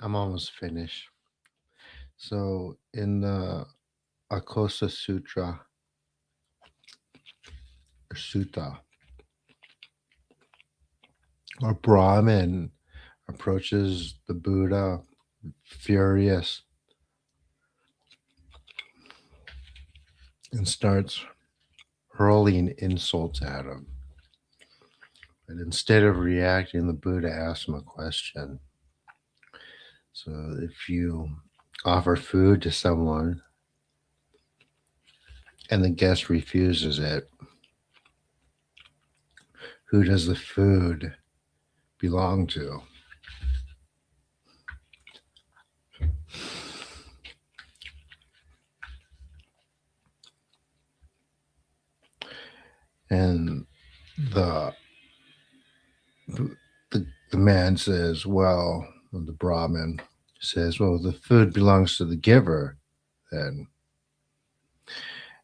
I'm almost finished. So in the Akosa Sutra or Sutta, a Brahmin approaches the Buddha furious and starts hurling insults at him. And instead of reacting, the Buddha asks him a question. So if you offer food to someone and the guest refuses it, who does the food belong to? And the the man says, well, the Brahmin says, well, the food belongs to the giver then.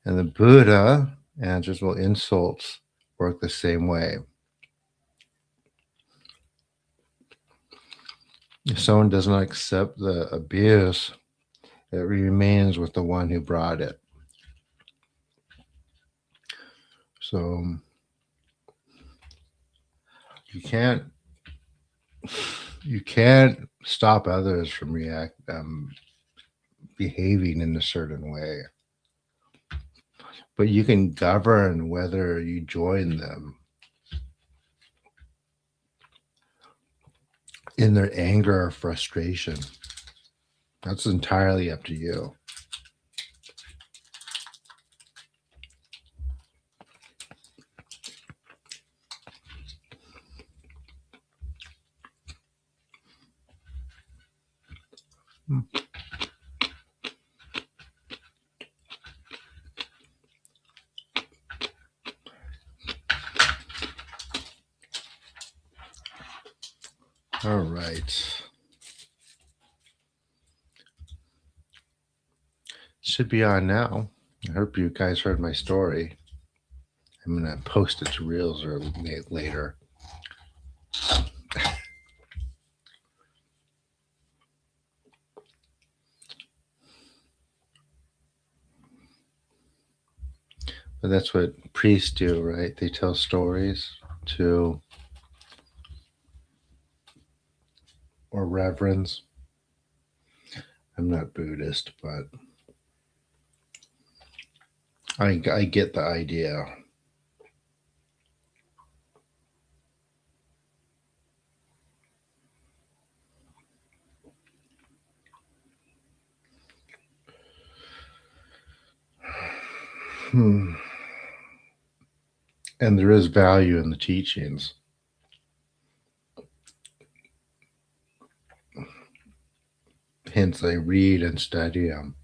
And the Buddha answers, well, insults work the same way. If someone does not accept the abuse, it remains with the one who brought it. So you can't stop others from behaving in a certain way, but you can govern whether you join them in their anger or frustration. That's entirely up to you. All right. Should be on now. I hope you guys heard my story. I'm going to post it to Reels or later. But that's what priests do, right? They tell stories to or reverence. I'm not Buddhist, but I get the idea. Hmm. And there is value in the teachings. Hence, I read and study them.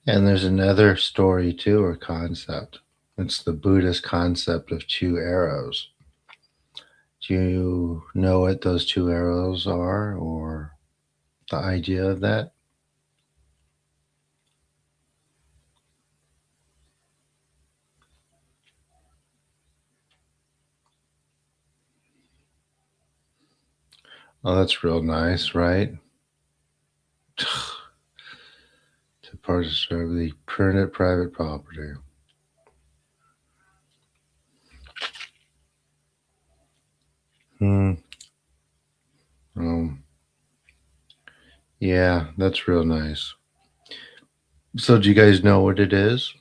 And there's another story too, or concept. It's the Buddhist concept of two arrows. Do you know what those two arrows are, or the idea of that? Oh, that's real nice, right? To preserve the permanent private property. Hmm. Um, yeah, that's real nice. So, do you guys know what it is?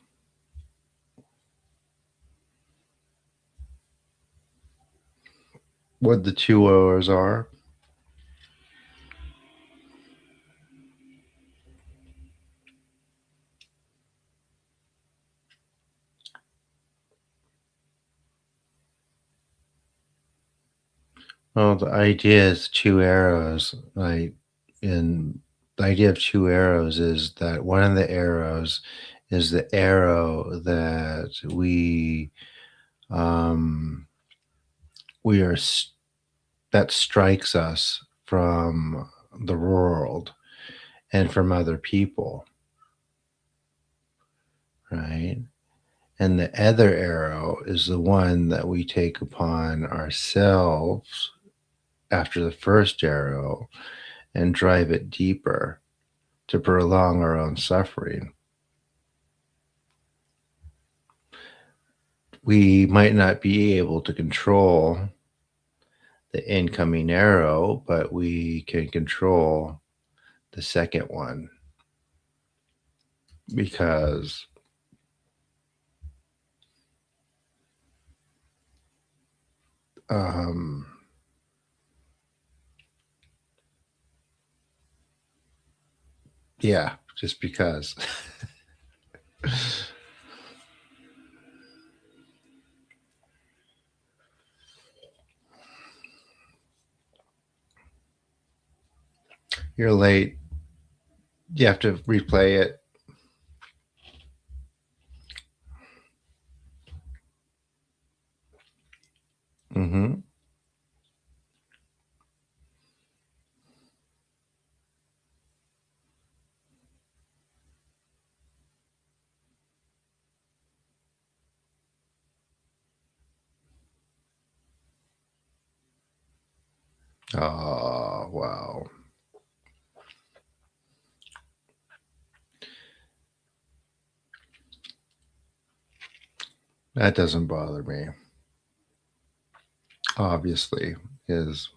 What the two arrows are? Well, the idea is two arrows, right? And the idea of two arrows is that one of the arrows is the arrow that um, we are that strikes us from the world and from other people, right? And the other arrow is the one that we take upon ourselves after the first arrow and drive it deeper to prolong our own suffering. We might not be able to control the incoming arrow, but we can control the second one because um, yeah, just because. You're late. You have to replay it. Mm-hmm. Oh, wow. That doesn't bother me, obviously, is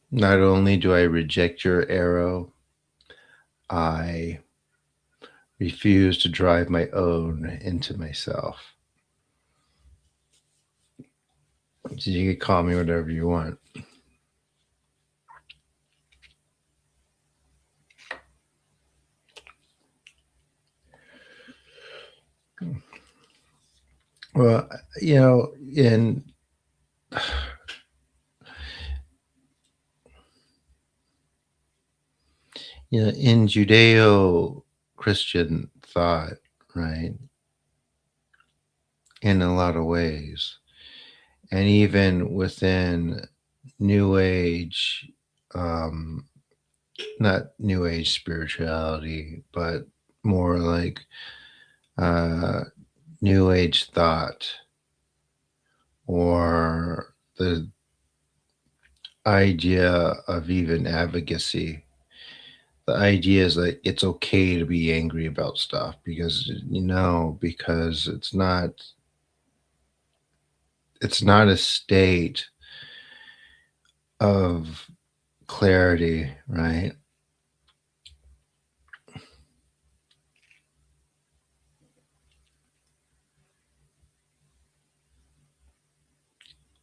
not only do I reject your arrow, I refuse to drive my own into myself. So you can call me whatever you want. Well, you know, in Judeo Christian thought, right? In a lot of ways, and even within New Age, um, not New Age spirituality, but more like uh, New Age thought or the idea of even advocacy. The idea is that it's okay to be angry about stuff because it's not a state of clarity, right?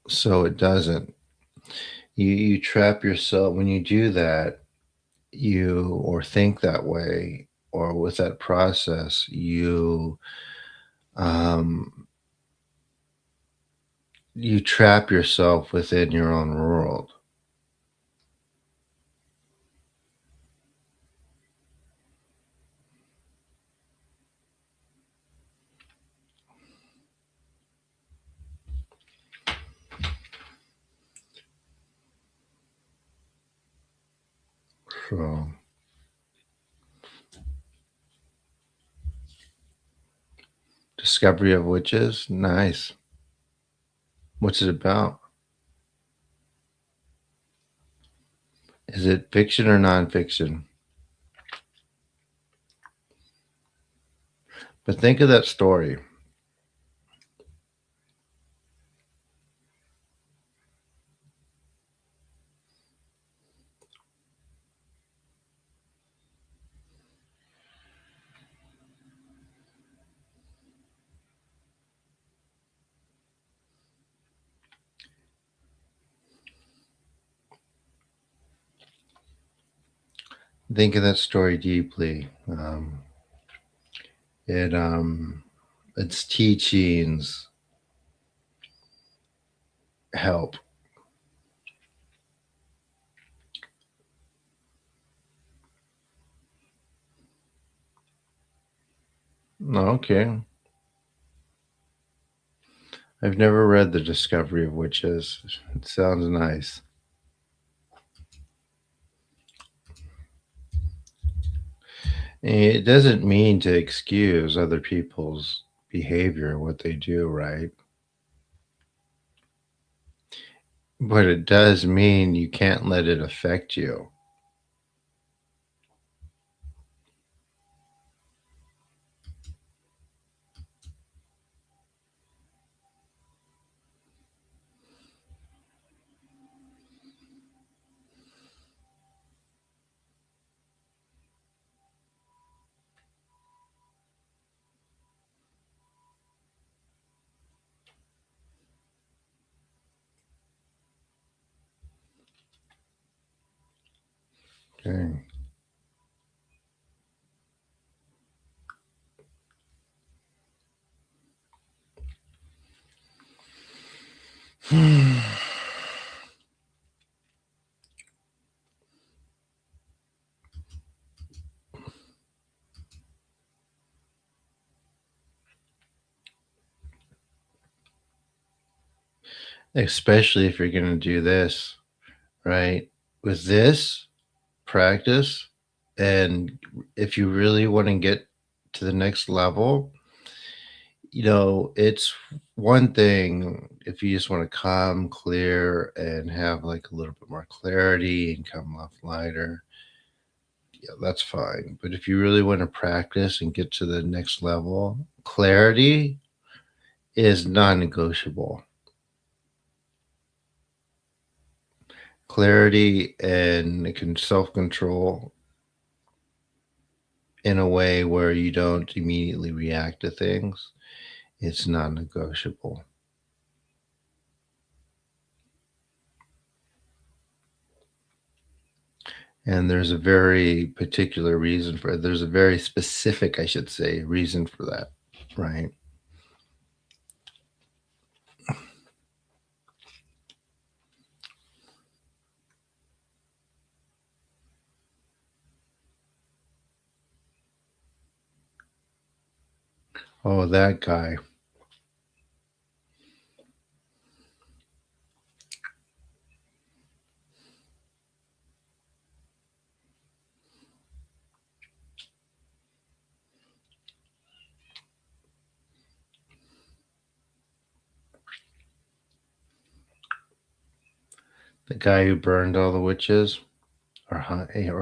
So it doesn't. You trap yourself when you do that, you or think that way, or with that process, um you trap yourself within your own world. So, Discovery of Witches, nice. What's it about? Is it fiction or nonfiction? But think of that story. Think of that story deeply. It its teachings help. Okay. I've never read The Discovery of Witches. It sounds nice. It doesn't mean to excuse other people's behavior, what they do, right? But it does mean you can't let it affect you. Okay. Especially if you're going to do this, right? With this practice, and if you really want to get to the next level, it's one thing if you just want to come clear and have like a little bit more clarity and come off lighter. Yeah, that's fine. But if you really want to practice and get to the next level, clarity is non negotiable. Clarity and self control in a way where you don't immediately react to things, it's non negotiable. And there's a very particular reason for it. There's a very specific, I should say, reason for that, right? Oh, that guy. The guy who burned all the witches or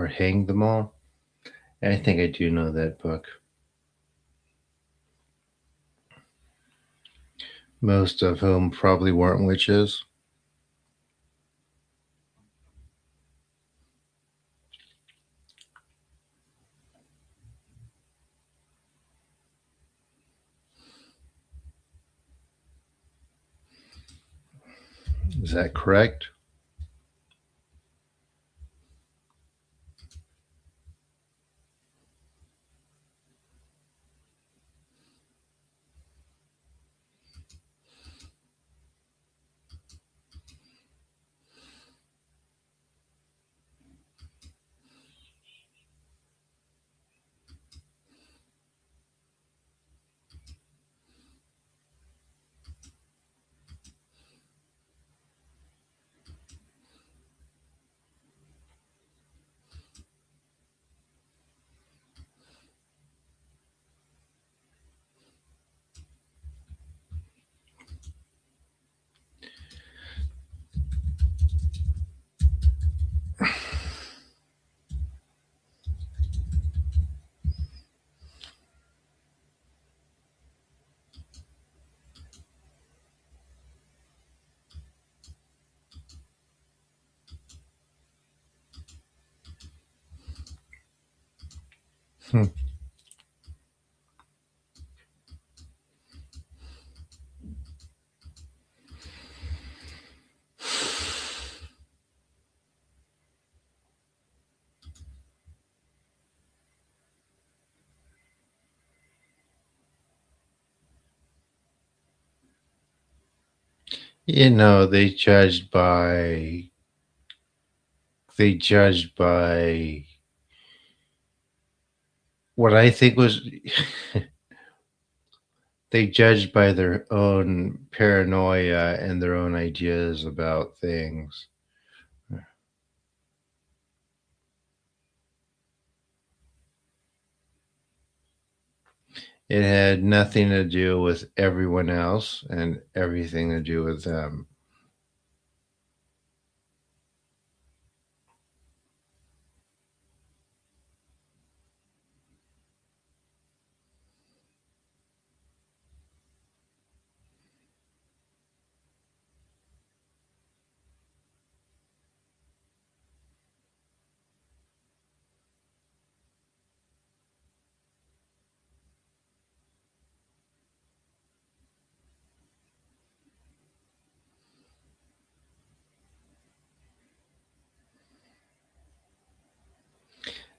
hanged them all. I think I do know that book. Most of whom probably weren't witches. Is that correct? they judged by what I think was they judged by their own paranoia and their own ideas about things. It had nothing to do with everyone else and everything to do with them.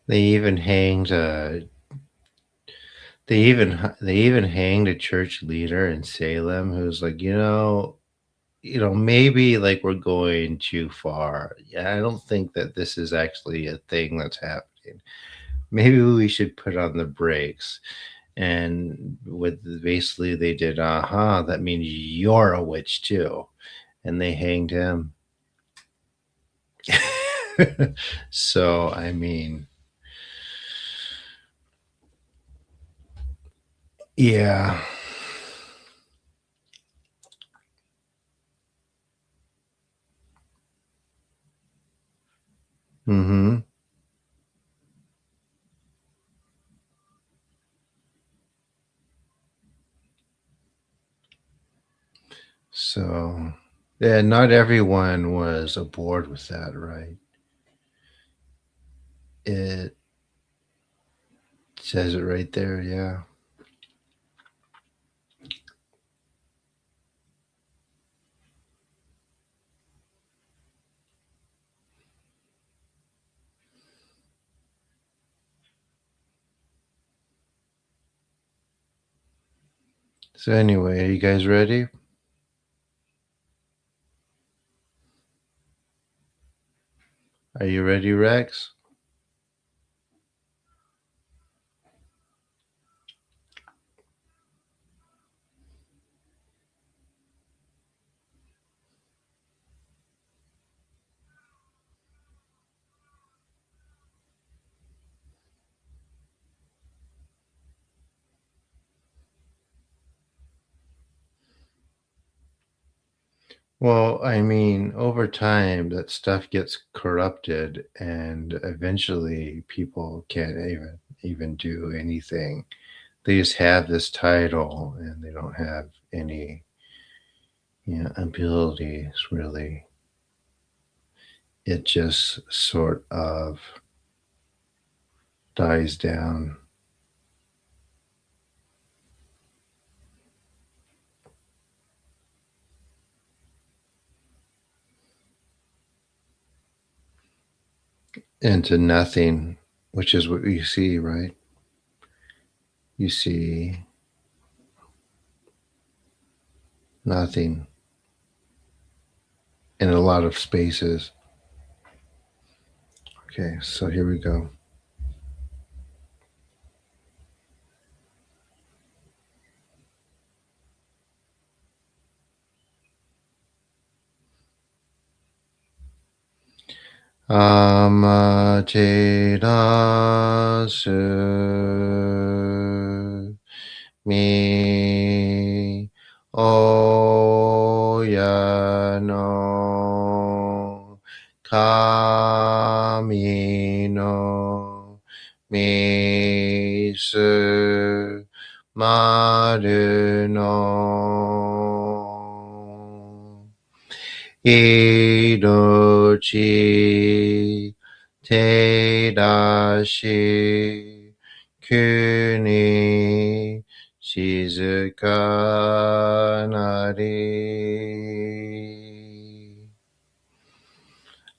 They even hanged a they even hanged a church leader in Salem who's like, maybe like we're going too far. Yeah, I don't think that this is actually a thing that's happening. Maybe we should put on the brakes. And with basically they did, that means you're a witch too. And they hanged him. So, I mean, yeah. Mm-hmm. So, yeah, not everyone was aboard with that, right? It says it right there, yeah. So, anyway, are you guys ready? Are you ready, Rex? Well, I mean, over time, that stuff gets corrupted, and eventually, people can't even do anything. They just have this title, and they don't have any, abilities really. It just sort of dies down into nothing, which is what you see, right? You see nothing in a lot of spaces. Okay, so here we go. Amaterasu mi oyano kami no misu maru no Hidochi Teidashi 急に静かなり、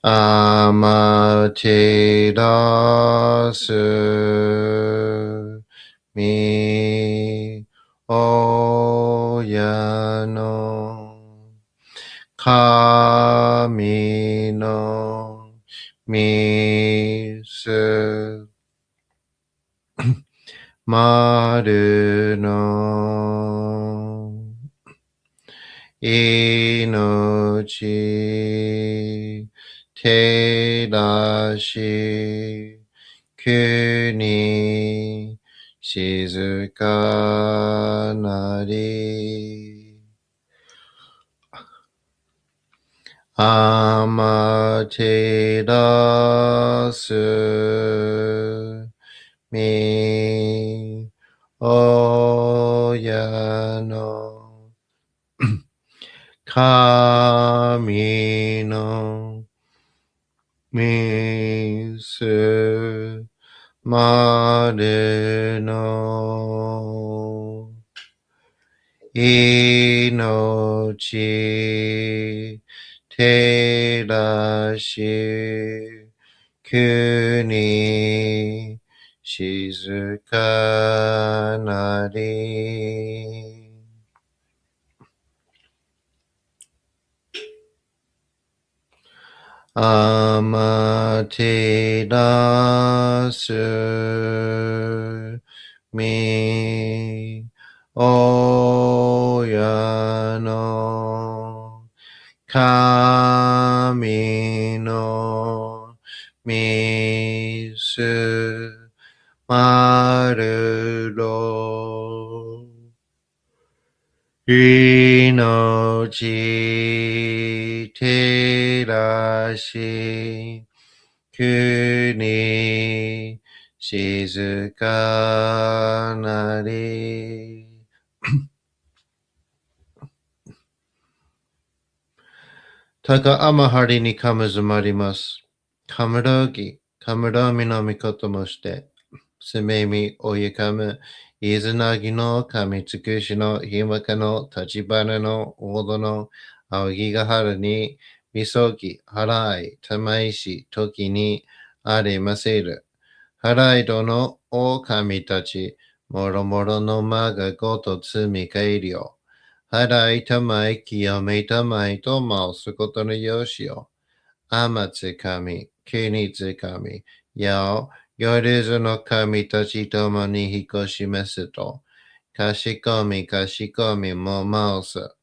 アテラスミ親の神のミス丸の命照らし急に静かなり、アマテラスミ親の神のミスまでの命照らし急に静かなり、アマテラスミ親の神のミスまるろ命照らし急に静かなり、高天張にかむずまります。かむろぎ、かむろみのみこともして、すめみおゆかむ、いずなぎの神つくしのひまかの立花の大戸の青木が春に、みそぎ、払い、たまいし、時にありませる。払いどの狼たち、もろもろの間がごと積み返りを。払いたまい、清めたまいと申すことのよしを。天つかみ、国つかみ、やお、夜ずの神たちともに引こしますと、かしこみも申す。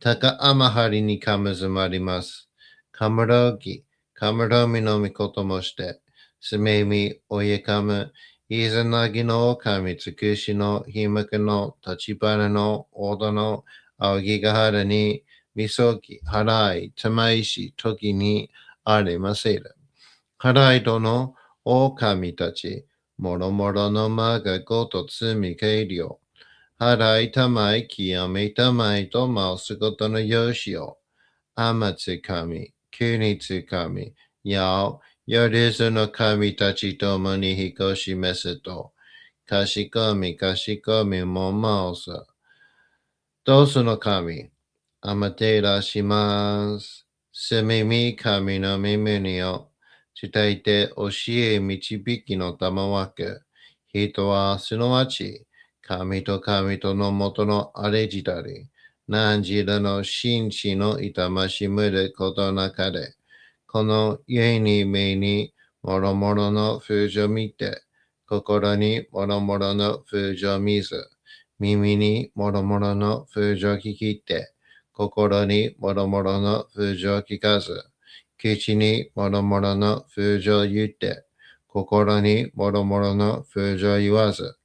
高天張にかむずまります。かむろぎ、かむろみのみこともして、すめみ、おゆかむ、いざなぎの神つくしのひまくの立花の大戸の青木が原に、みそぎ、払い、たまいし、時にありませる。払いどの狼たち、もろもろの間がごと積み返りを。払いたまい、清めたまいと申すことのよしを。天つかみ、国つかみ、やお、夜ずの神たちともに引こしますと、かしこみも申す。どうすの神、あまてらします。すみみ神の耳にを、伝えて教え導きの玉わく。人はすなわち、神との元のあれじたり、何時らの真知の痛ましむることなかれ、この家に目にもろもろの風情見て、心にもろもろの風情見ず、耳にもろもろの風情聞きて、心にもろもろの風情聞かず、口にもろもろの風情言って、心にもろもろの風情言わず、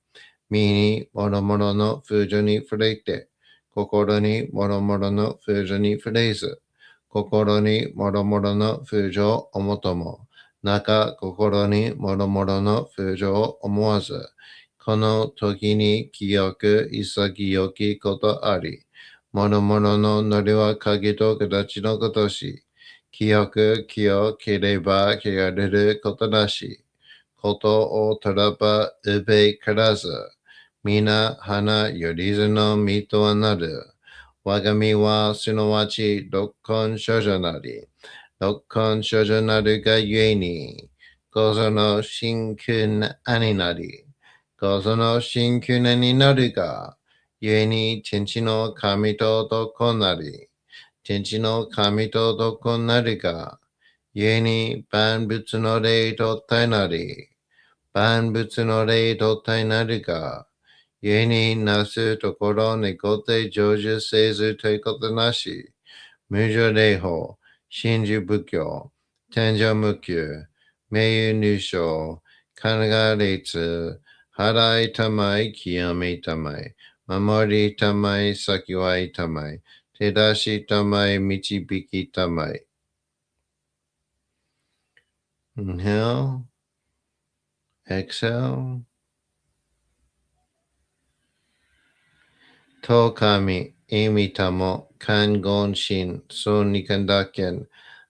身にもろもろの風情に触れて、心にもろもろの風情に触れず、心にもろもろの風情を思とも、中心にもろもろの風情を思わず、この時に清く潔きことあり、もろもろののりは影と形のことし、清く清ければ汚れることなし、ことをとらばうべからず、皆花よりずの身とはなる。我が身はすなわち六根処女なり、六根処女なるがゆえに、ごぞの真空なになり、ごぞの真空なになるが、ゆえに天地の神と男なり、天地の神と男なるが、ゆえに万物の霊と体なり、万物の霊と体なるが、ゆえになすところにごて成就せずということなし、無常霊法、真珠仏教、天上無休、名誉入賞、神が列、払いたまい、清めたまい、守りたまい、先はいたまい、手出したまい、導きたまい。Inhale, exhale. と神、意味たも、観言心、そうにかんだけん、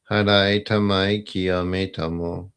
払いたまい、清めたも。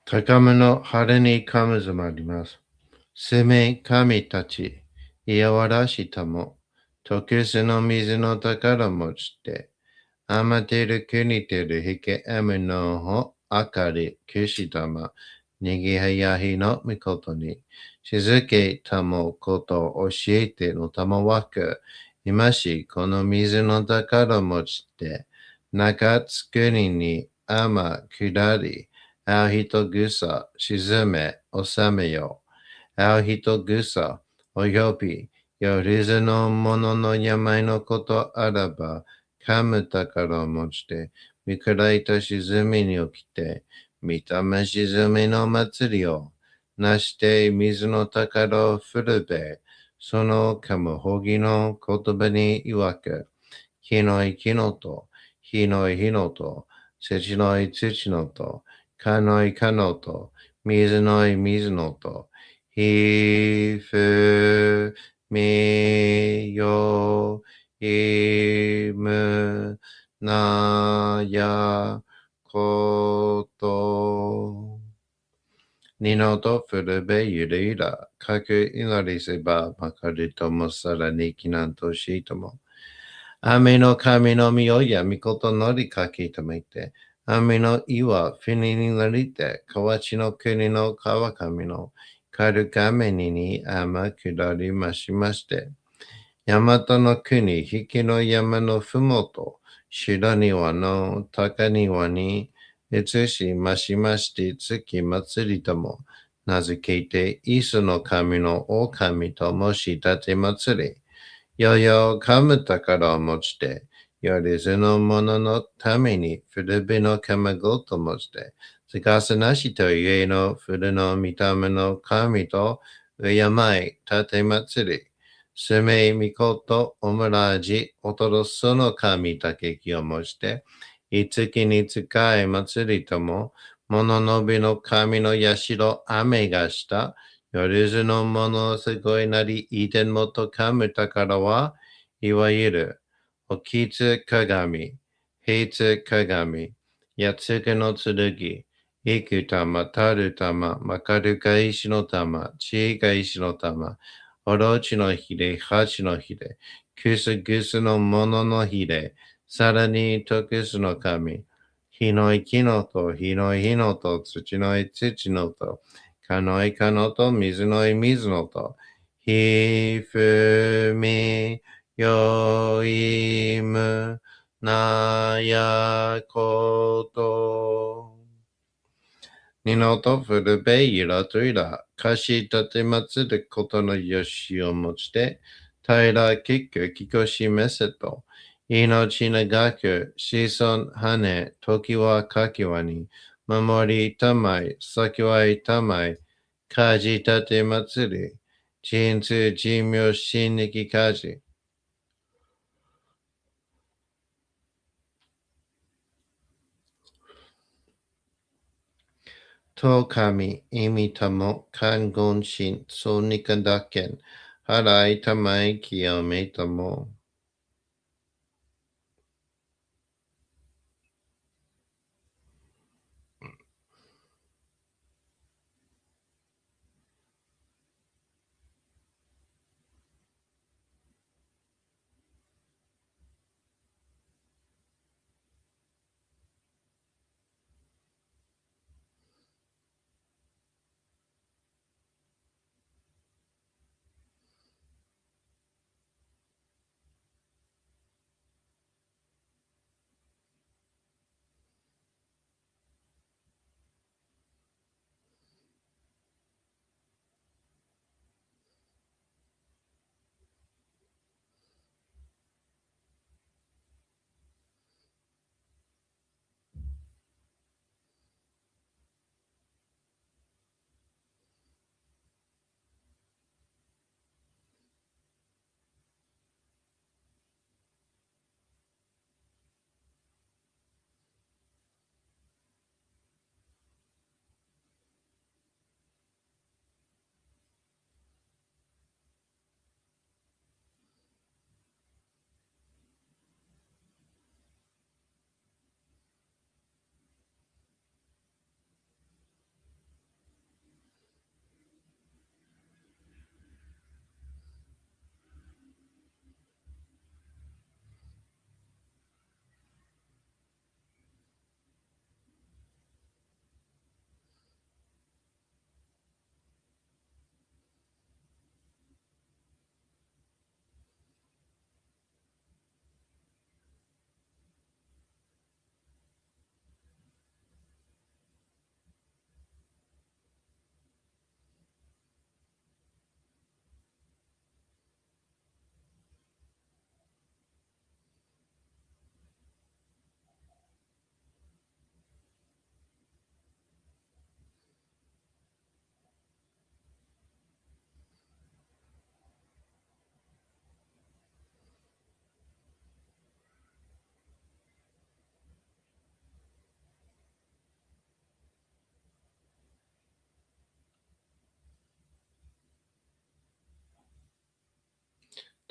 高めの晴れにかむずまります。すめ神たち、いやわらしたも、特殊の水の宝持ちて、あまてる国てるひけあむのほ、あかり、くしだま、にぎはやひのみことに、しずけたもこと教えてのたまわく、今しこの水の宝持ちて、中つくりにあまくだり、あひとぐさ、沈め、収めよ。あう人ぐさ、および、よりずのものの病のことあらば、かむ宝を持ちて、見くらいた沈みに起きて、見た目沈みの祭りを、なして水の宝を振るべ、そのかむほぎの言葉に曰く、火のい木のと、火のい火のと、土のい土のと、かのいかのと、水のい水のと、ひふみよいむなやこと。二のとふるべゆるいら、かく祈りせばまかりともさらにきなんとしとも。雨の神のみをやみことのりかきとめて、雨の岩、フィニになりて、河内の国の川上の軽亀に天下りましまして、大和の国、引きの山のふもと、白庭の高庭に移しましまして月祭りとも名付けて、イスの神の狼ともし立て祭り、よよかむ宝を持ちて、よりずの者のために古びの鎌ごと持ちて、すかすなしとゆえの古の見た目の神と敬い立て祭り、すめみことおむらじおとろその神たけきをもして、いつきに使い祭りとも、物のびの神の社雨がした、夜ずのものすごいなり、いてんもとかむ宝は、いわゆる、おきつ鏡、平つ鏡、やつけの剣、いく玉、たる玉、まかるか石の玉、ちいか石の玉、おろちのひれ、はちのひれ、くすぐすのもののひれ、さらにとくすの神、火のい木のと、火のい火のと、土のい土のと、かのいかのと、水のい水のと、ひふみよいむなやこと。二のと古べいらといら、かし立て祭ることのよしをもちて、平ら結局きこしめせと、命長く、子孫羽、時はかきわに、守りたまい、先はいたまい、かじ立て祭り、人通寿命新力かじ、と神、意味とも、観言心、そうにかだけん、払いたまい、清めとも、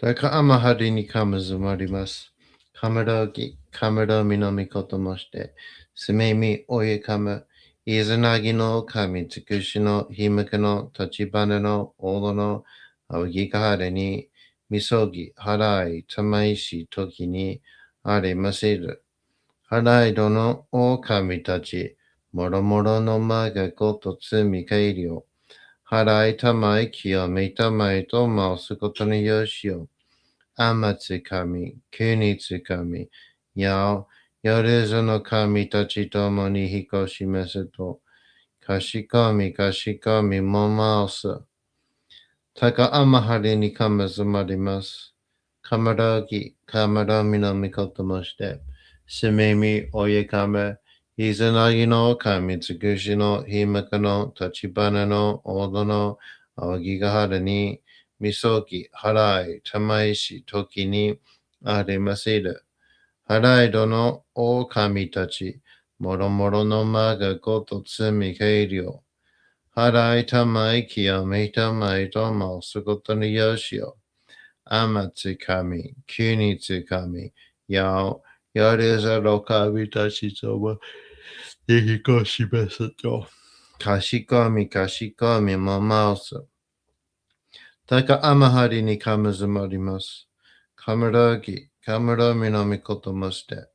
たかあまはりにかむずまります。かむろぎ、かむろみのみこともして、すめみおゆかむ、いずなぎの神つくしのひむくの立ちばねのおどのあうぎかはれに、みそぎ、はらい、たまいしときにありませる。はらいどのお神たち、もろもろのまがごとつみかいりょ。Harai tamai kyo me tamai to mau sukoto ni yoshio. Amatsukami, kunitsukami, yao, yorezo no kami tachi tomo ni hikoshi meseto. Kashikami, kashikami, momausa. Taka amahari ni kamazumarimasu. Kamaragi, kamarami no mikoto moshite. Sumemi oyekame. Izanagi no kami, tsukushi no himaka no tachibana no odo no awagigahara ni Misogi, harai, tamaishi, toki ni arimasida. Harai dono o kami tachi, moro moro no maga goto tsumi keiryō. Harai tamai kia me tamai tomo sukoto ni yoshio. Amatsukami, kunitsukami, yao, yareza no kami tachi tomo hikoshi mesato. Kashikami, kashikami, mamausa. Taka amahari ni kamazumarimasu. Kamaragi, kamarami no mikoto moshite.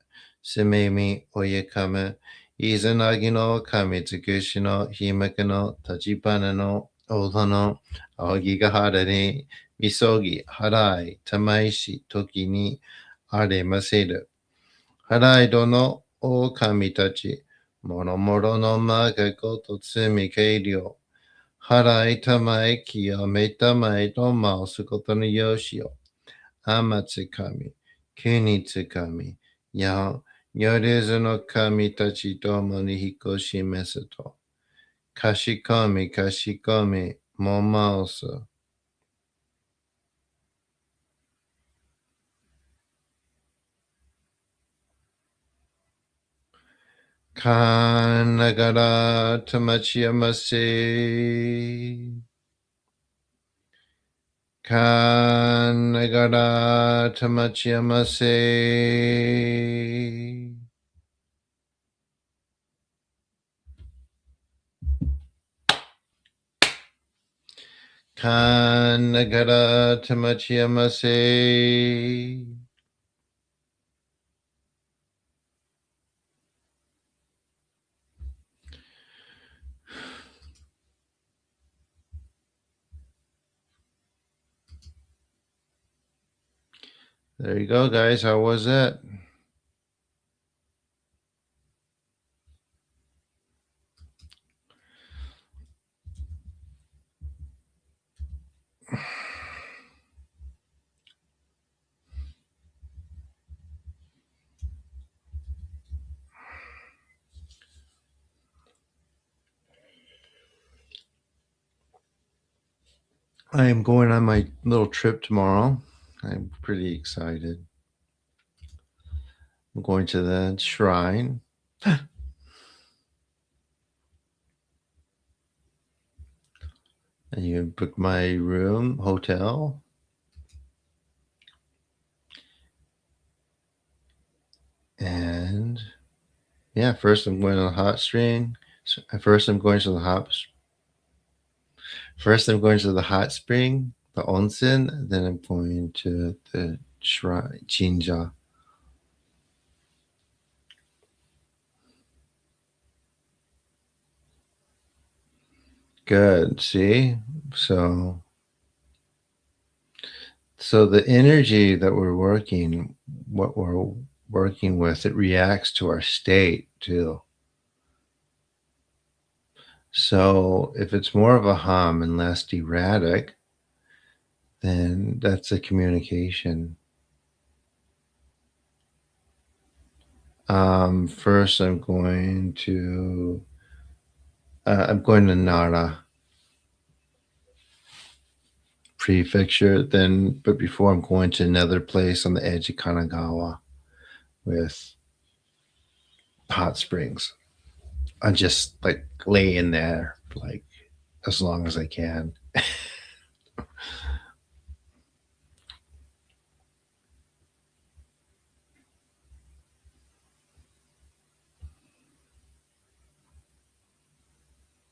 Sumemi oyekame. Izanagi no kami tsukushi no himaka no tachibana no odo no awagigahara ni Misogi, harai, tamaishi, toki ni aremaseru. Harai dono o kami tachi. Moro moro no maga goto tsumi keiryō. Harai tamai kia me tamai to mau sukoto no yoshio. Amatsukami, kunitsukami, yao, yorezu no kami tachi tomo ni hikoshi mesato. Kashikami, kashikami, momausa. Kanagara tamachiyamase. Kanagara tamachiyamase. Kanagara tamachiyamase. There you go, guys. How was that? I am going on my little trip tomorrow. I'm pretty excited. I'm going to the shrine. And you book my room, hotel. And yeah, first I'm going to the hot spring. First I'm going to the hot spring, the onsen. Then I'm going to the shrine, Jinja. Good. See? So the energy that we're working, what we're working with, it reacts to our state too. So if it's more of a hum and less erratic, then that's a communication. First I'm going to Nara Prefecture, but before I'm going to another place on the edge of Kanagawa with hot springs. I just like lay in there like as long as I can.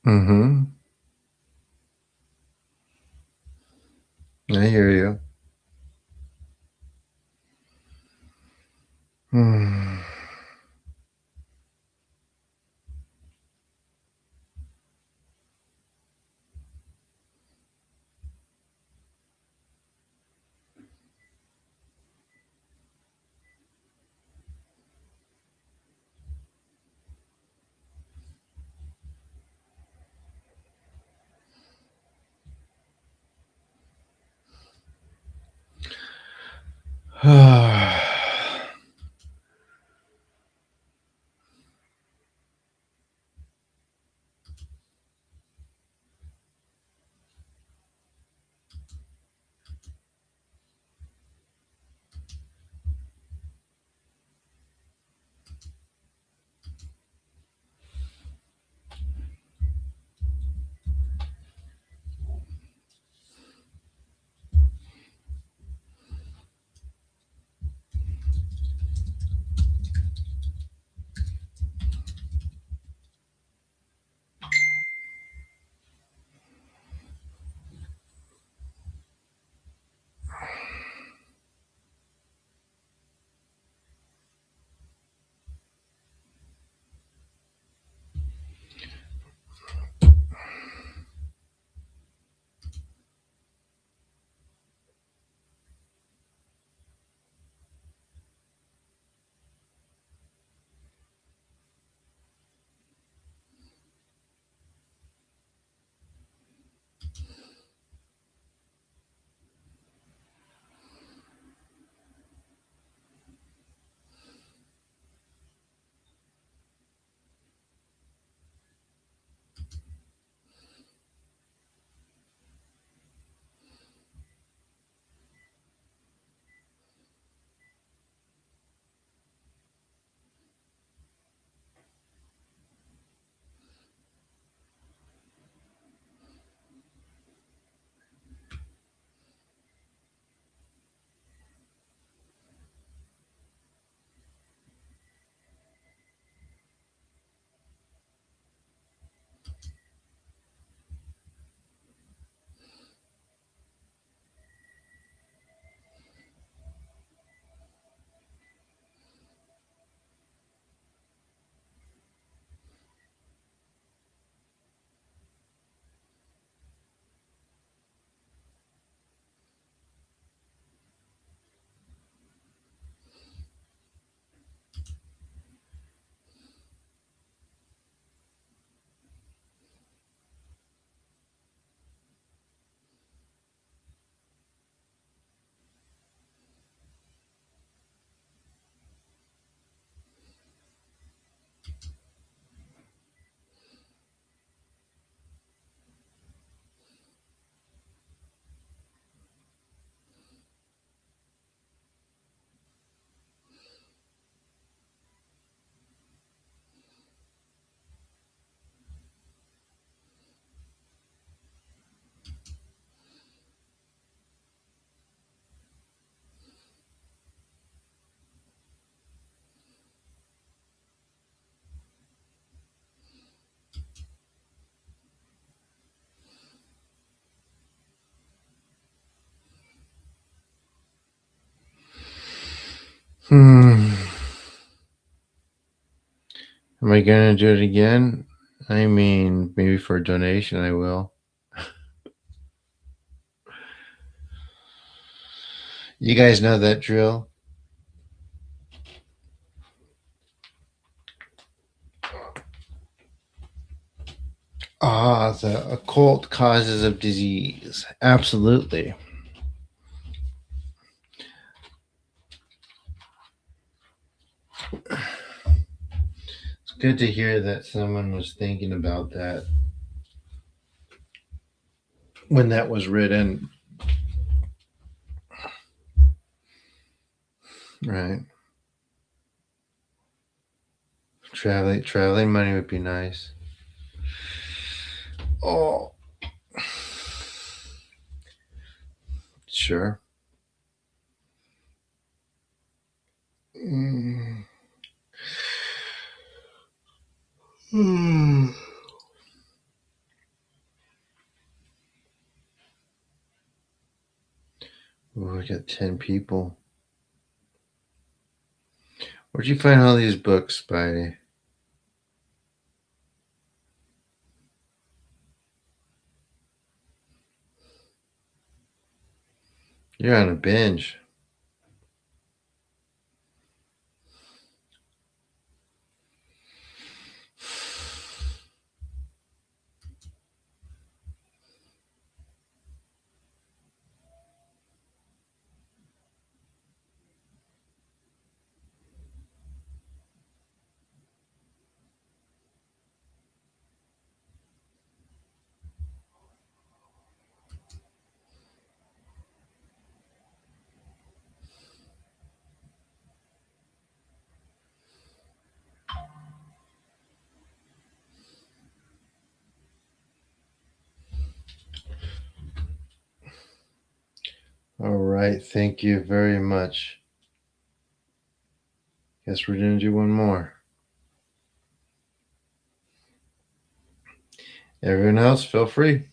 Mm-hmm. I hear you. Hmm. Am I going to do it again? I mean, maybe for a donation, I will. You guys know that drill? The occult causes of disease. Absolutely. It's good to hear that someone was thinking about that when that was written. Right. Traveling money would be nice. Oh, sure. Mm. Mm. Oh, I got 10 people. Where'd you find all these books, Spidey? You're on a binge. All right. Thank you very much. Guess we're going to do one more. Everyone else, feel free.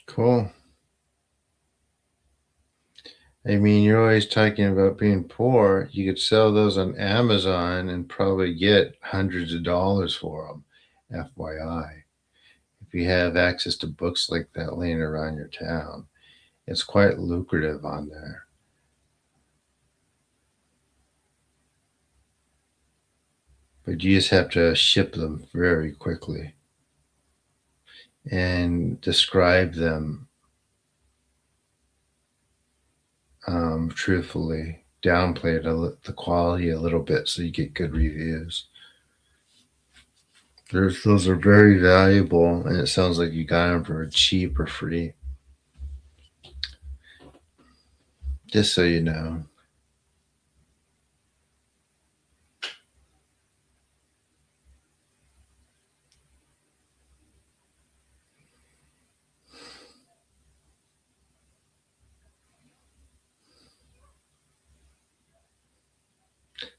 Cool. I mean, you're always talking about being poor. You could sell those on Amazon and probably get hundreds of dollars for them, FYI. If you have access to books like that laying around your town, it's quite lucrative on there. But you just have to ship them very quickly and describe them truthfully, downplay the quality a little bit so you get good reviews. Those are very valuable, and it sounds like you got them for cheap or free. Just so you know.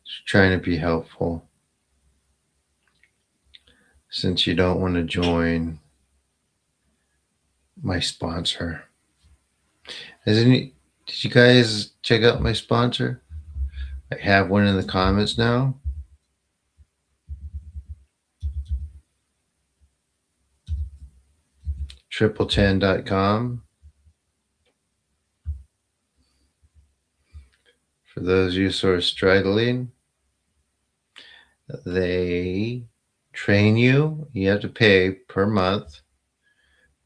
Just trying to be helpful. Since you don't want to join my sponsor. Did you guys check out my sponsor? I have one in the comments now. triple10.com. For those of you who are struggling, they train you. You have to pay per month,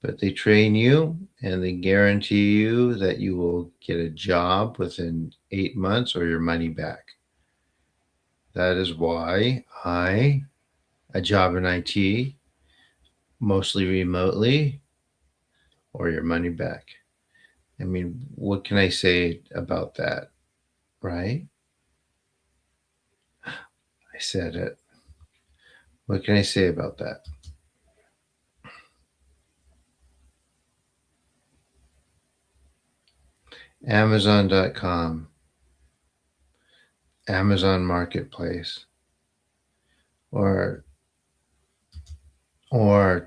but they train you and they guarantee you that you will get a job within 8 months or your money back. That is why a job in IT, mostly remotely, or your money back. I mean, what can I say about that, right? I said it. What can I say about that? Amazon.com, Amazon Marketplace, or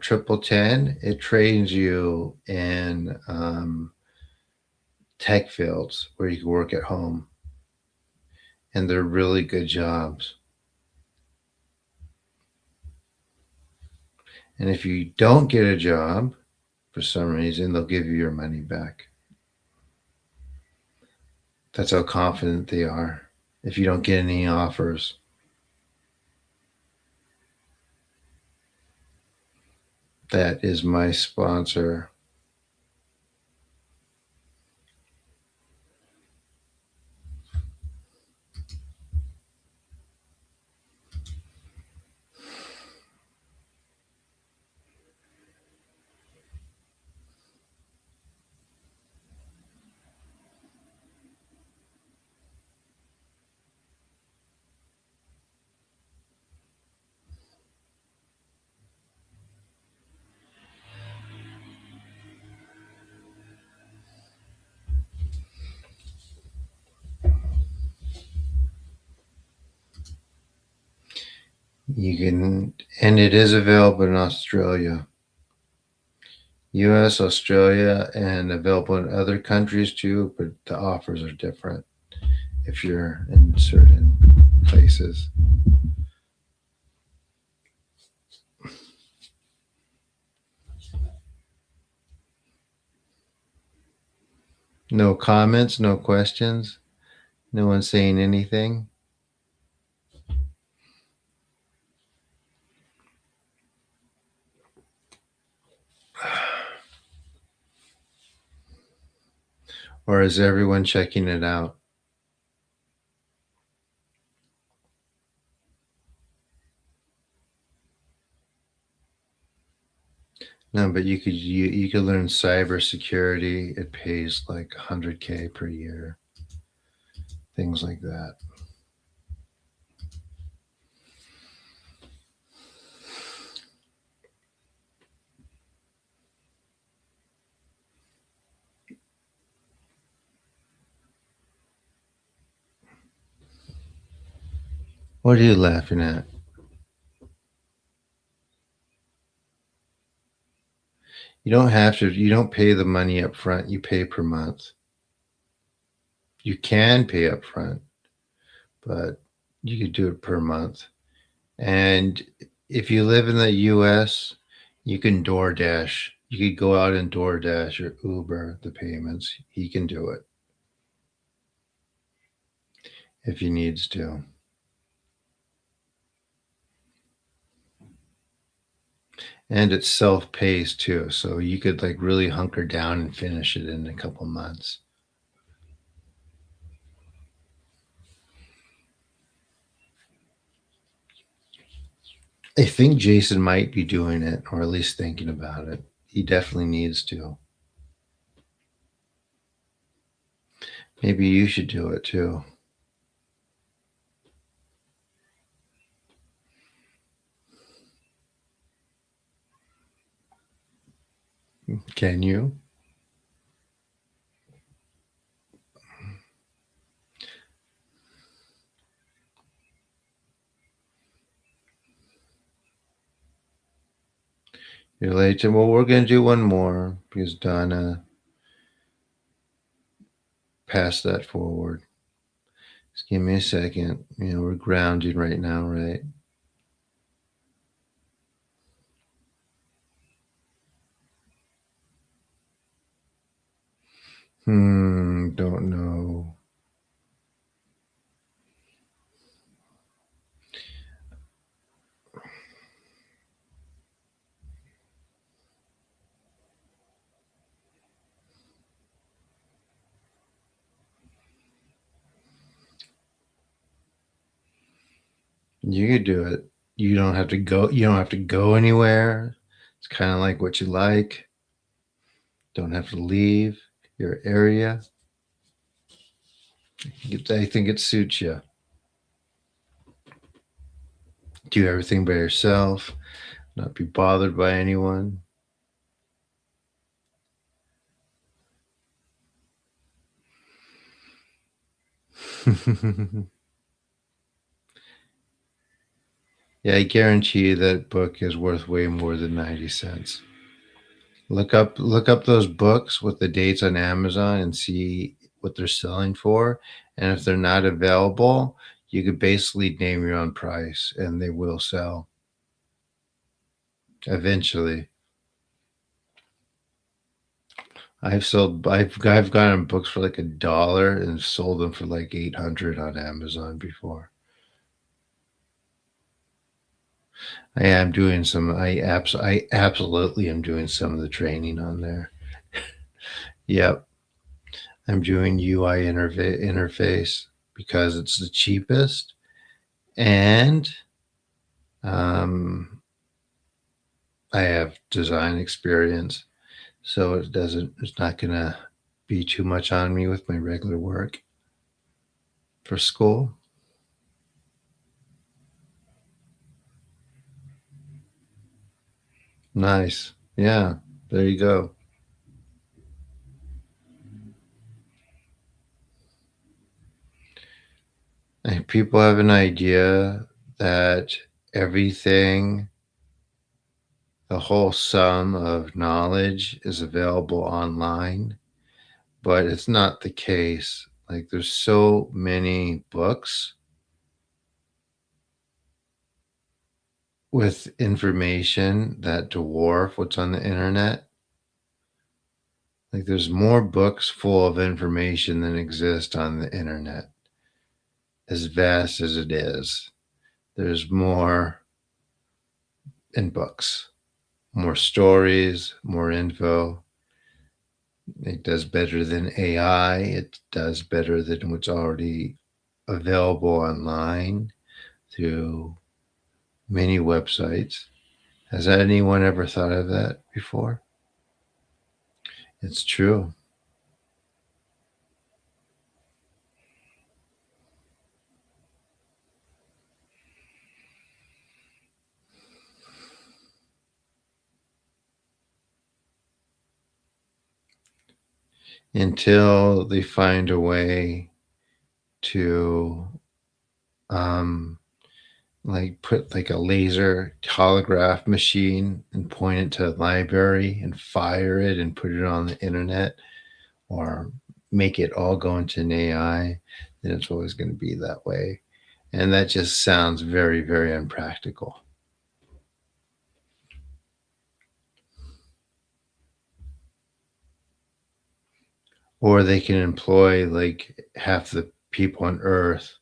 triple 10. It trains you in tech fields where you can work at home, and they're really good jobs. And if you don't get a job for some reason, they'll give you your money back. That's how confident they are. If you don't get any offers, that is my sponsor. You can, and it is available in Australia, US, Australia, and available in other countries too, but the offers are different if you're in certain places. No comments, no questions, no one saying anything. Or is everyone checking it out? No, but you could learn cybersecurity. It pays like 100K per year, things like that. What are you laughing at? You don't have to. You don't pay the money up front. You pay per month. You can pay up front, but you could do it per month. And if you live in the US, you can DoorDash. You could go out and DoorDash or Uber the payments. He can do it if he needs to. And it's self-paced too, so you could like really hunker down and finish it in a couple months. I think Jason might be doing it, or at least thinking about it. He definitely needs to. Maybe you should do it too. Can you? You're late. Well, we're going to do one more because Donna passed that forward. Just give me a second. We're grounded right now, right? Don't know. You could do it. You don't have to go. You don't have to go anywhere. It's kind of like what you like. Don't have to leave your area. I think it suits you. Do everything by yourself. Not be bothered by anyone. Yeah, I guarantee you that book is worth way more than 90 cents. Look up those books with the dates on Amazon and see what they're selling for. And if they're not available, you could basically name your own price and they will sell eventually. I've gotten books for like $1 and sold them for like 800 on Amazon before. I absolutely am doing some of the training on there. Yep. I'm doing UI interface because it's the cheapest and um, I have design experience, so it's not gonna be too much on me with my regular work for school. Nice. Yeah, there you go. And people have an idea that everything, the whole sum of knowledge is available online, but it's not the case. Like, there's so many books with information that dwarf what's on the internet. Like, there's more books full of information than exist on the internet, as vast as it is. There's more in books, more stories, more info. It does better than AI. It does better than what's already available online through many websites. Has anyone ever thought of that before? It's true. Until they find a way to like put like a laser holograph machine and point it to a library and fire it and put it on the internet, or make it all go into an AI, then it's always going to be that way. And that just sounds very, very unpractical. Or they can employ like half the people on Earth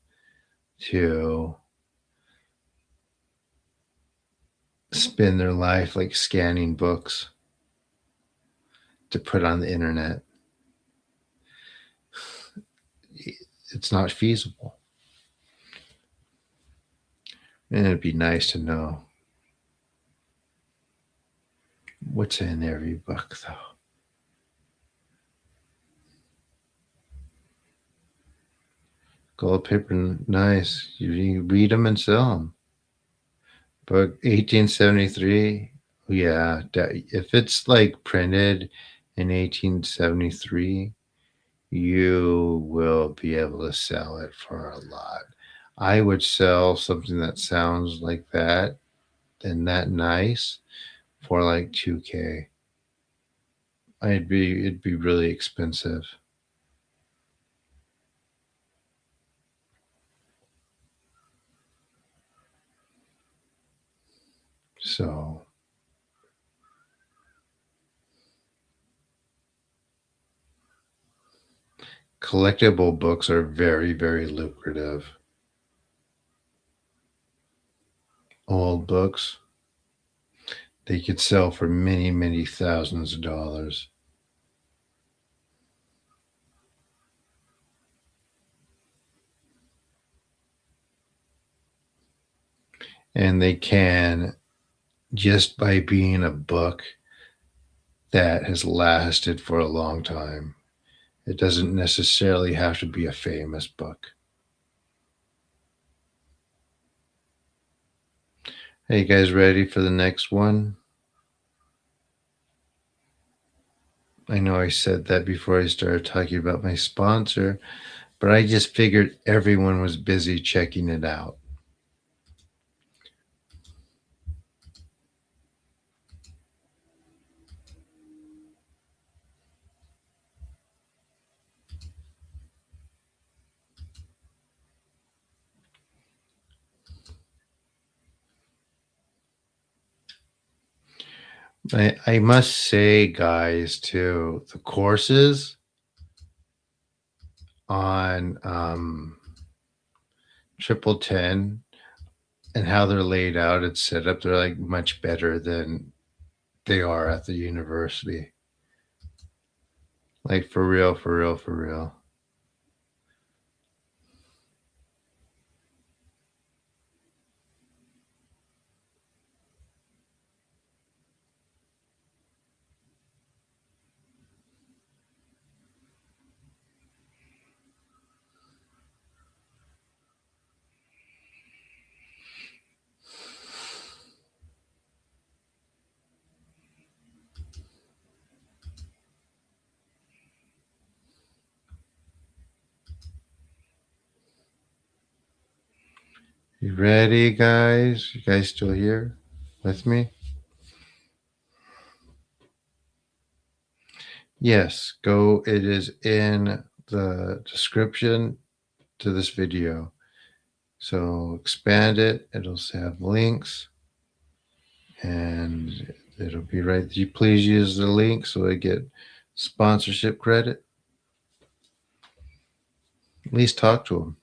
to spend their life like scanning books to put on the internet. It's not feasible. And it'd be nice to know what's in every book, though. Gold paper, nice. You read them and sell them. Book 1873, yeah. If it's like printed in 1873, you will be able to sell it for a lot. I would sell something that sounds like that and that nice for like 2K. It'd be really expensive. So collectible books are very, very lucrative. Old books, they could sell for many, many thousands of dollars. And they can, just by being a book that has lasted for a long time. It doesn't necessarily have to be a famous book. Hey, you guys ready for the next one? I know I said that before I started talking about my sponsor, but I just figured everyone was busy checking it out. I must say, guys, too, the courses on Triple 10 and how they're laid out and set up, they're like much better than they are at the university. Like, for real, for real, for real. You ready, guys? You guys still here with me? Yes, go. It is in the description to this video. So expand it. It'll have links and it'll be right. You please use the link so I get sponsorship credit. At least talk to them.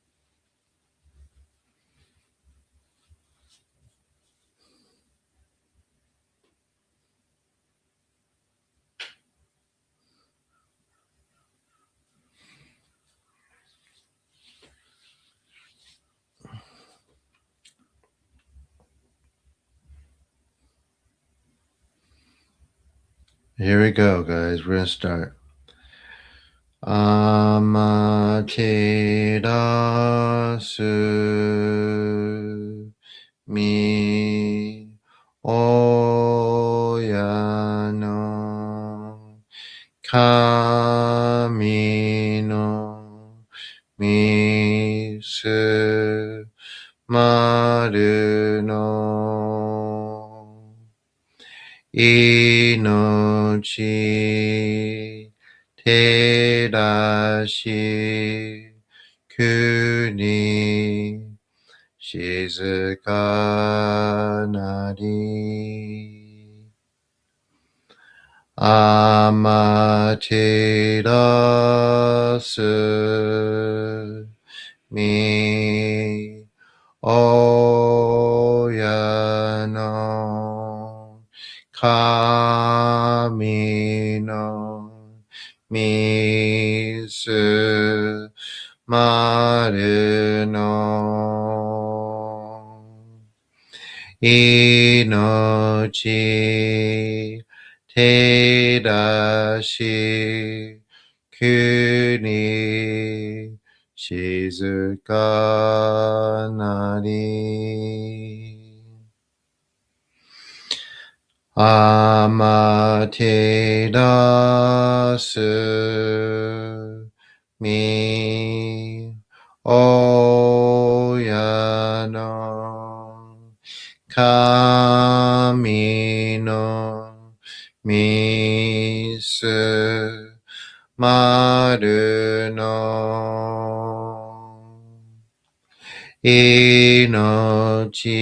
Here we go, guys. We're going to start. Amaterasu mi oyano kami no misu maru no inochi terashi kuni shizuka nari amaterasu mi oyano kami no misu maru no inochi terashi kuni shizuka nari amaterasu mi oyano kami no misu maru no inochi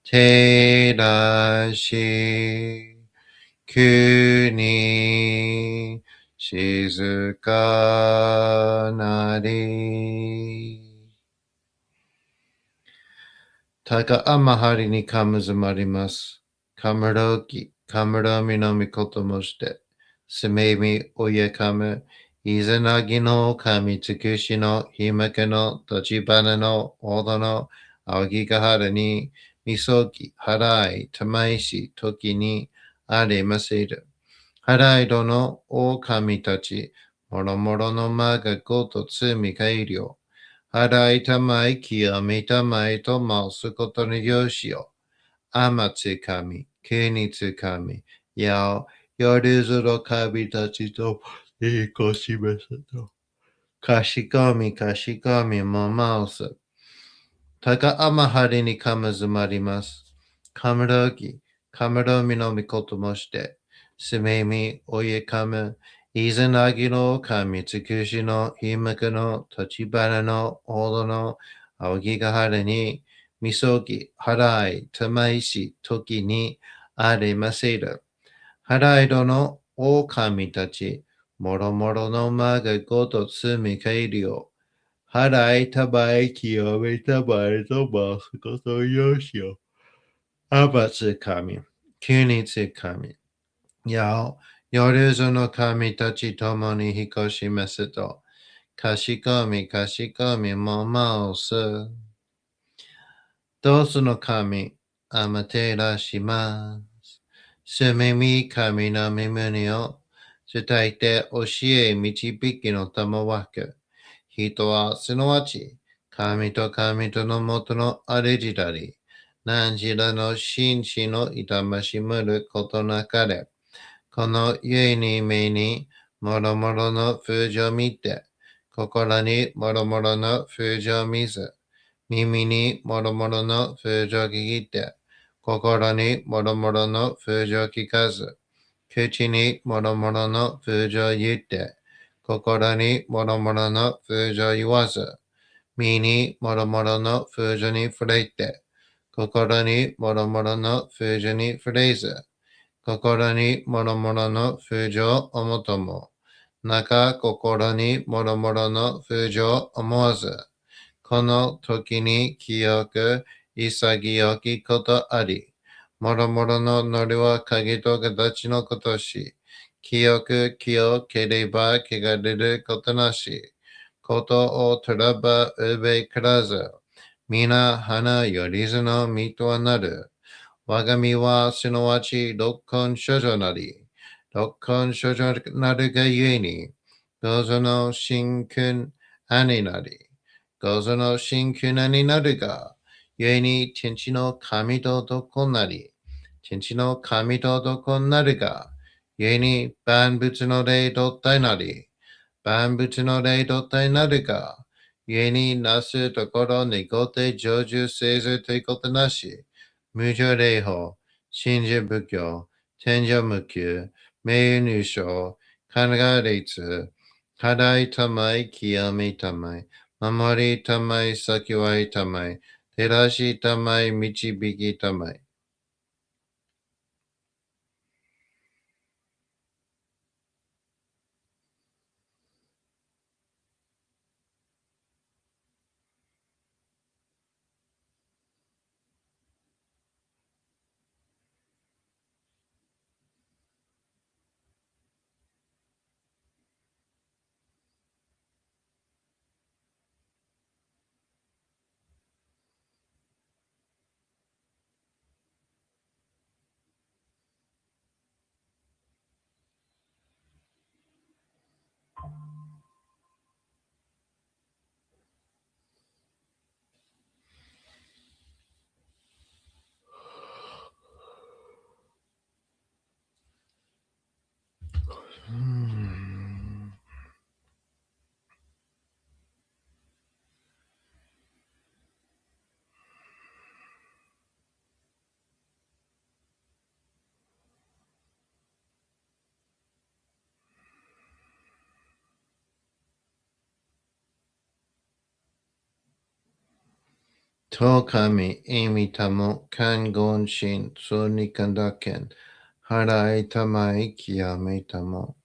terashi kuni shizuka nari taka amahari ni kamazamarimasu kamaroki kamaromi no mikoto moshite sumemi oyekamu izanagi no kami tsukushi no himaka no tachibana no oda no awagigahara ni misogi harai tamaishi toki ni aremaseru harai do no o kami tachi moromoro no ma ga goto tsumi kairyo harai tamai kiyomi tamai to mausu koto no yoshi o amatsu kami kunitsu kami yao yoruzu no kami tachi to ikoshimasu to kashikomi kashikomi mo mausu taka amahari ni kamazumarimasu kamarogi kamaromi no mikoto moshite sumemi oyekamu izanagi no kami tsukushi no himaka no tachibana no oda no awagigahara ni misogi harai tamaishi toki ni aremaseru harai do no o kami tachi moromoro no ma ga goto tsumi kairyo harai tamai kiyomi tamai to mausu koto yoshi o amatsu kami kunitsu kami yao yoruzu no kami tachi tomo ni hikoshimasu to kashikomi kashikomi mo mausu dosu no kami amaterasu sumemi kami no mimuni o tsutaite oshie michibiki no tamawaku hito wa sunowachi kami to no moto no arijirari nanjira no shinshi no itamashimaru koto nakare kono yui ni me ni moromoro no fuji o mite kokoro ni moromoro no fuji o mizu 耳にもろもろの風情を聞いて、心にもろもろの風情を聞かず、口にもろもろの風情を言って、心にもろもろの風情を言わず、身にもろもろの風情に触れて、心にもろもろの風情に触れず、心にもろもろの風情を思とも、中心にもろもろの風情を思わず、この時に清く潔きことあり、もろもろのノリは鍵と形のことし、清く清ければ汚れることなし、ことをとらばうべからず、皆花よりずの身とはなる。我が身はすなわち六根処女なり、六根処女なるがゆえに、どうぞの神君兄なり、どうぞの神君兄なるが、ゆえに天地の神と男なり、天地の神と男なるが、ゆえに万物の霊と体なり、万物の霊と体なるが、ゆえになすところにごて成就せずということなし、無常霊法、信者仏教、天上無休、名誉入賞、考え律、課題たまい、極めたまい、守りたまい、先はいたまい、照らしたまい、導きたまい。と神、意味たも、観言心、そうにかんだけん、払いたまい、極めたも。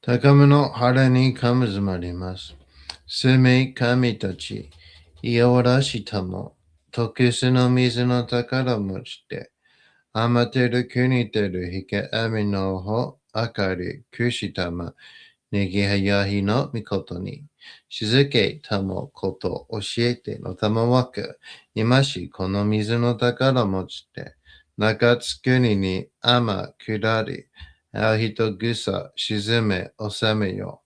高めの腹にかむずまります。すめ神たち、いやわらしたも、特殊の水の宝持ちて、余ってる国てるひけあみのほ、あかり、くしたま、ねぎはやひのみことに、しずけたもこと教えてのたまわく、今しこの水の宝持ちて、中津国に天下り、あう人ぐさ沈め収めよ。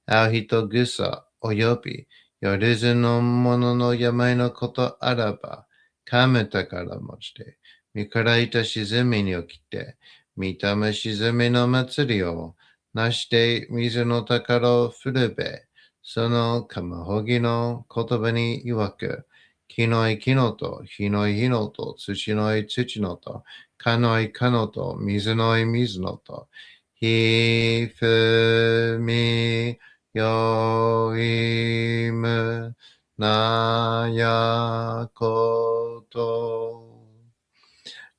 あう人ぐさおよび、よりずのものの病のことあらば、かめたから持ちて、見からいた沈みに起きて、見た目沈みの祭りを、なして水の宝を振るべ、そのかまほぎの言葉に曰く、木のい木のと、火のい火のと、土のい土のと、かのいかのと、水のい水のと、ひふみよいむなやこと。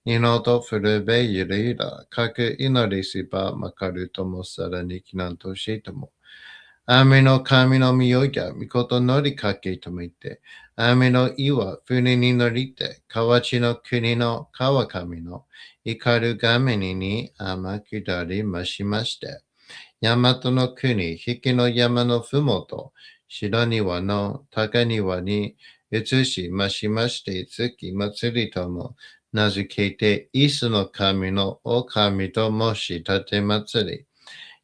二のとふるべゆりら、かく祈りしばまかるともさらにきなんとしても。雨の神の御代が、御事のりかけとも言って、雨の岩、船に乗りて、河内の国の川上の怒るがめに天下りましまして、大和の国、引きの山のふもと、白庭の高庭に移しましまして、月祭りとも名付けて、イスの神のお神と申し立て祭り、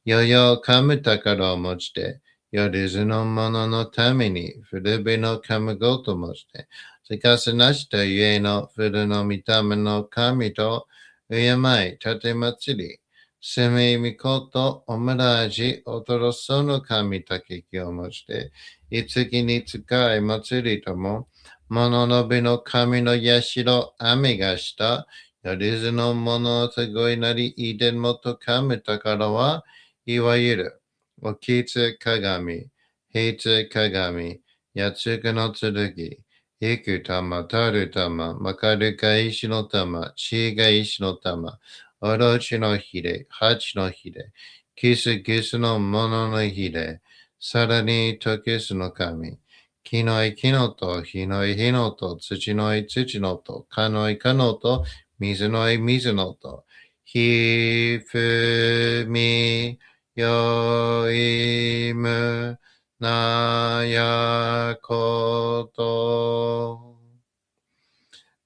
よよ噛む宝を持ちて、よりずの者のために、古べの噛むごと持ちて、せかすなしとゆえの古の御霊の神と、敬い立て祭り、せめみことおむらじおとろその神たけきを持ちて、いつきに使い祭りとも、物のべの神のやしろ、雨がした、よりずの者のすごいなり、いでんもと噛む宝は、いわゆる、おきつ鏡、平つ鏡、やつくの剣、いく玉、たる玉、まかるか石の玉、ちが石の玉、おろちのひれ、八のひれ、キスキスのもののひれ、さらにときすの神、木のい木のと、火のい火のと、土のい土のと、かのいかのと、水のい水のと、ひふみ、よいむなやこと。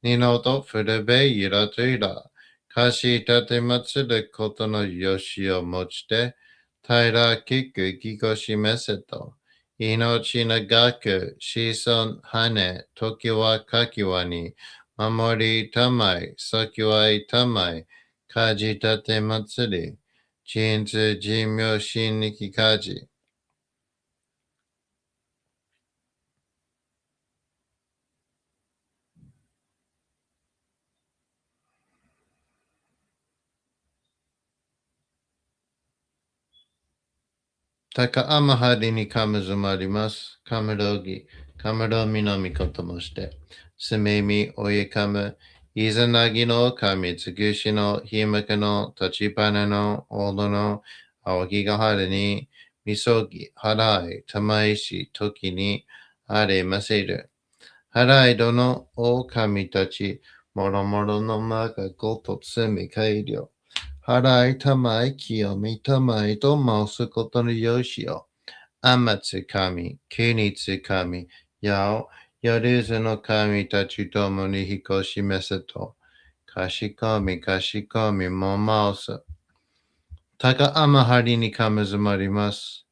二のと古べいらといら。かし立て祭ることのよしを持ちて、平きくぎこしめせと。命長く子孫羽、時はかきわに、守りたまい、先はいたまい、かじ立て祭り。人事寿命心力家事。高天張にかむずまります。かむろぎ、かむろみのみこともして。すめみおえかむ、いざなぎの神、つぐしのひまかの立ちぱなのおどの青木がはるに、みそぎ、はらい、たまいし、時にあれませる。はらいどのお神たち、もろもろのまがごとつみかいりょ。払いたまい清みたまいと申すことのよしよ。天つ神、国つ神、やお、やるずの神たちともに彦しめせと。かしこみかしこみもまおす。たかあまはりにかむずまります。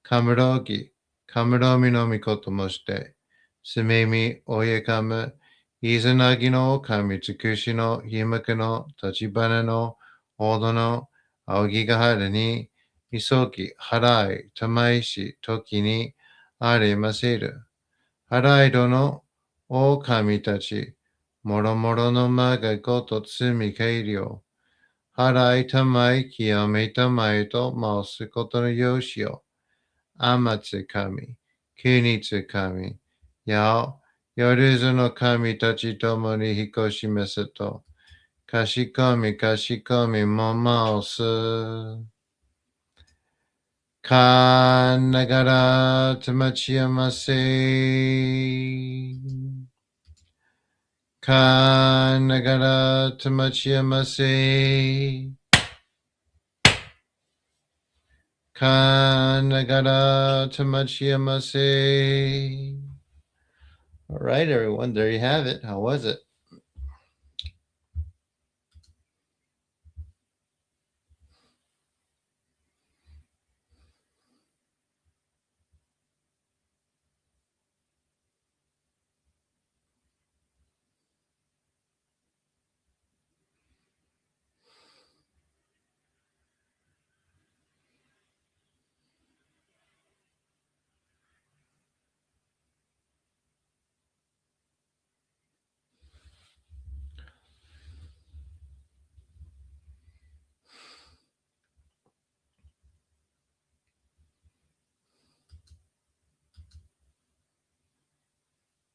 かむろぎ、かむろみのみこともして。すめみおえかむ、いずなぎの神つくしのひむくの立ちばねのおどの青木がはるに、みそき、はらい、たまいし、ときにありませる。はらいどのお神たち、もろもろのまがごとつみかいりょう。はらいたまい、清めたまいと申すことのよしよ。天つ神、国つ神、やお、夜ずの神たちともに彦しめせと。かしこみかしこみもまおす。かながらつまちやませ。かながらつまちやませ。かながらつまちやませ。All right, everyone, there you have it. How was it?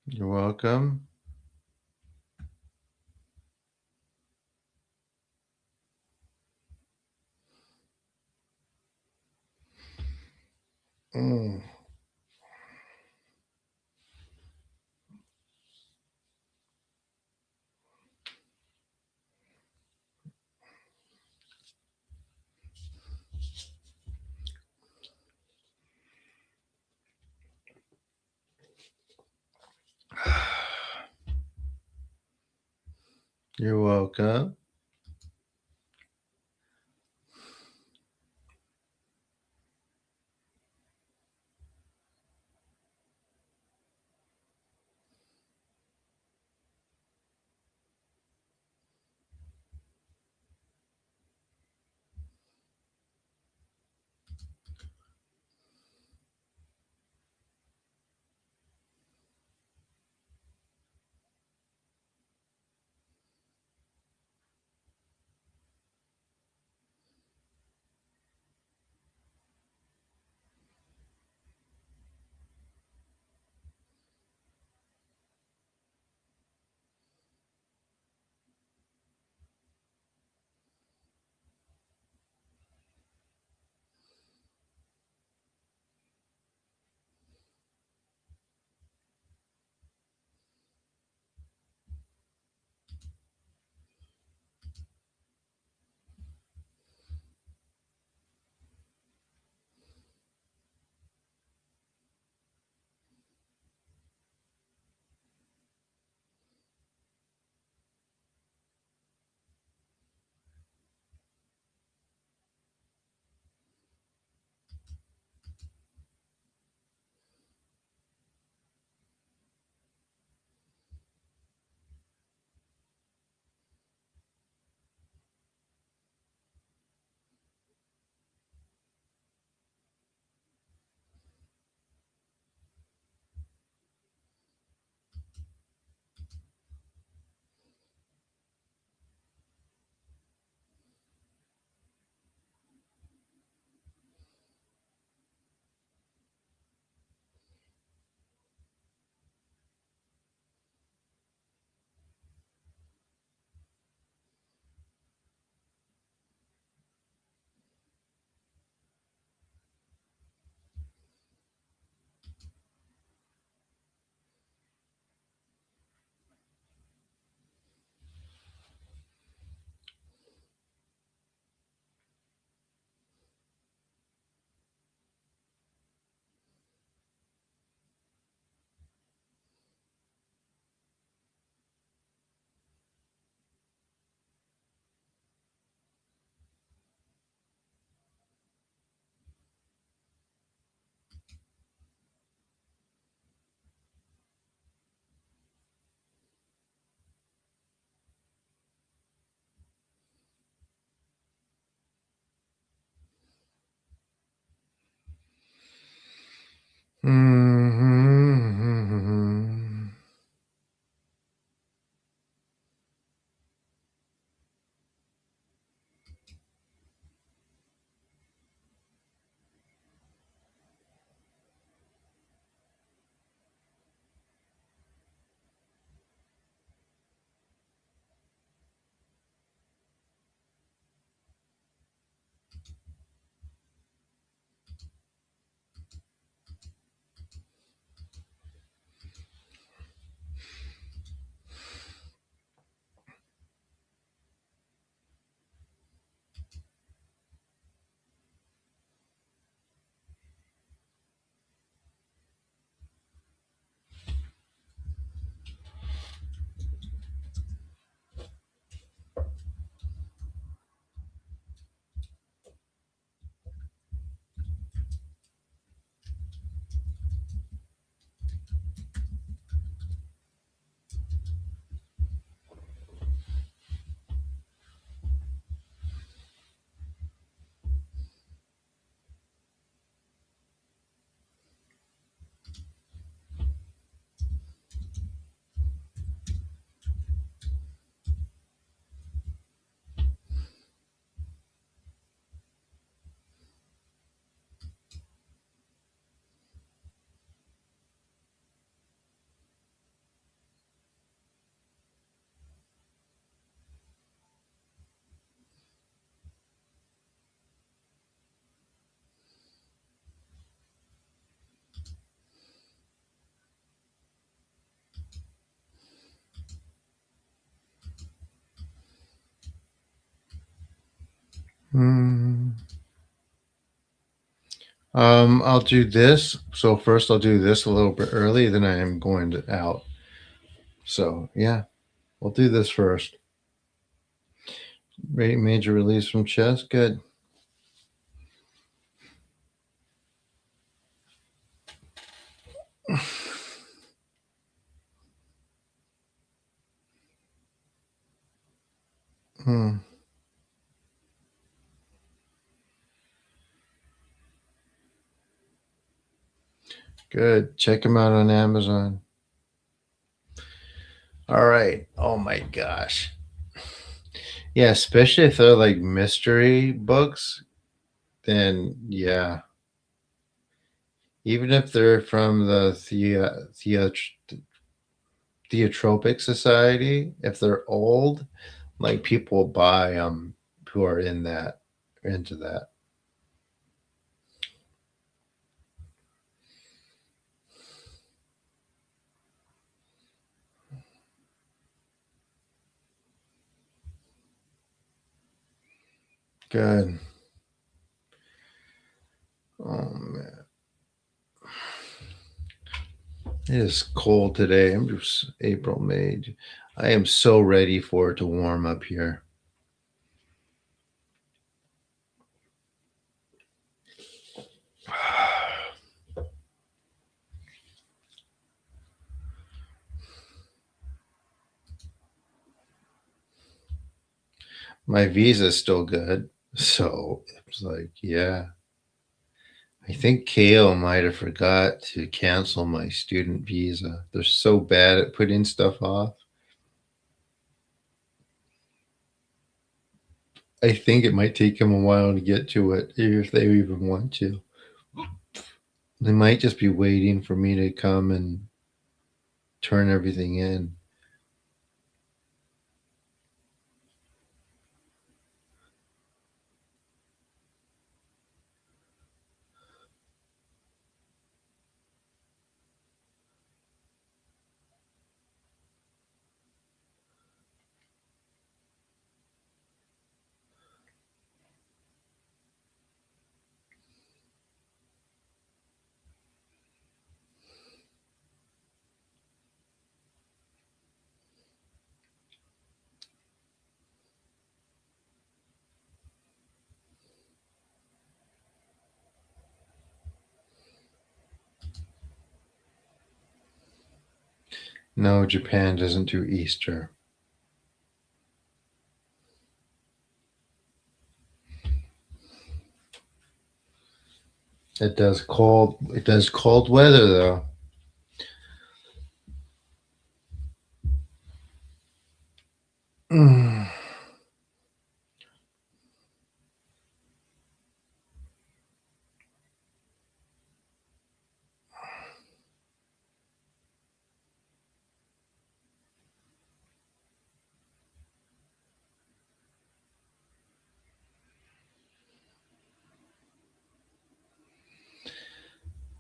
You're welcome. Mm. You're welcome. I'll do this. So first I'll do this a little bit early, then I am going out. So yeah, we'll do this first. Major release from chest. Good. Hmm. Good. Check them out on Amazon. All right. Oh my gosh. Yeah, especially if they're like mystery books, then yeah. Even if they're from the Theotropic Society, if they're old, like people buy them who are into that. Good. Oh man. It is cold today. I'm just April, May. I am so ready for it to warm up here. My visa's still good. So it's like, yeah. I think Kale might have forgot to cancel my student visa. They're so bad at putting stuff off. I think it might take him a while to get to it if they even want to. They might just be waiting for me to come and turn everything in. No, Japan doesn't do Easter. It does cold. It does cold weather though. Mm.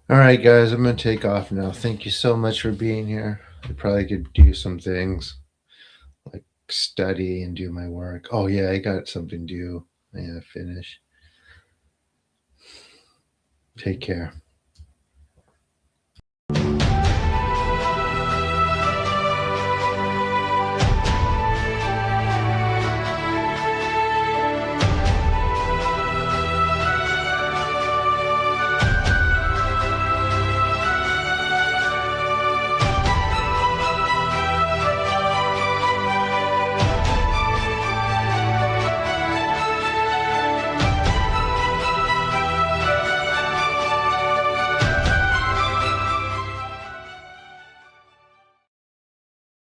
All right, guys, I'm gonna take off now. Thank you so much for being here. I probably could do some things like study and do my work. Oh yeah, I got something due. I gotta finish. Take care.